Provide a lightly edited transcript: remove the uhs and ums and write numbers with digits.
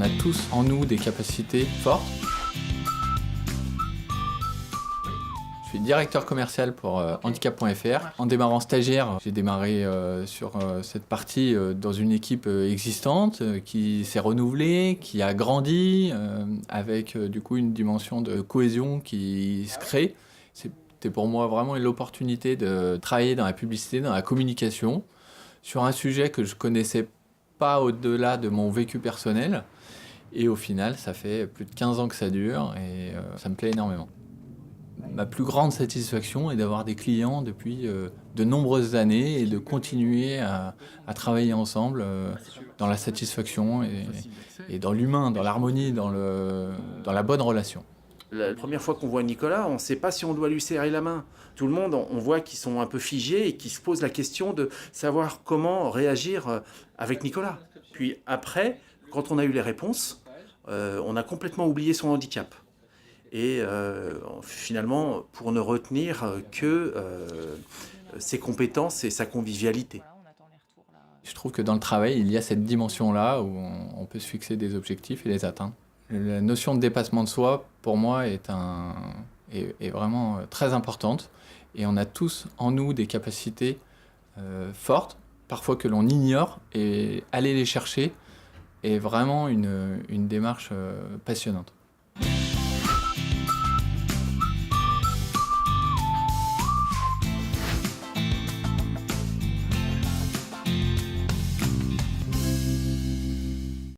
a tous en nous des capacités fortes. Je suis directeur commercial pour handicap.fr. En démarrant stagiaire, j'ai démarré sur cette partie dans une équipe existante qui s'est renouvelée, qui a grandi, avec du coup une dimension de cohésion qui se crée. C'était pour moi vraiment l'opportunité de travailler dans la publicité, dans la communication, sur un sujet que je connaissais pas au-delà de mon vécu personnel. Et au final, ça fait plus de 15 ans que ça dure et ça me plaît énormément. Ma plus grande satisfaction est d'avoir des clients depuis de nombreuses années et de continuer à travailler ensemble dans la satisfaction et dans l'humain, dans l'harmonie, dans la bonne relation. La première fois qu'on voit Nicolas, on ne sait pas si on doit lui serrer la main. Tout le monde, on voit qu'ils sont un peu figés et qu'ils se posent la question de savoir comment réagir avec Nicolas. Puis après, quand on a eu les réponses, on a complètement oublié son handicap. Et finalement, pour ne retenir que ses compétences et sa convivialité. Je trouve que dans le travail, il y a cette dimension-là où on peut se fixer des objectifs et les atteindre. La notion de dépassement de soi, pour moi, est vraiment très importante. Et on a tous en nous des capacités fortes, parfois que l'on ignore, et aller les chercher est vraiment une démarche passionnante.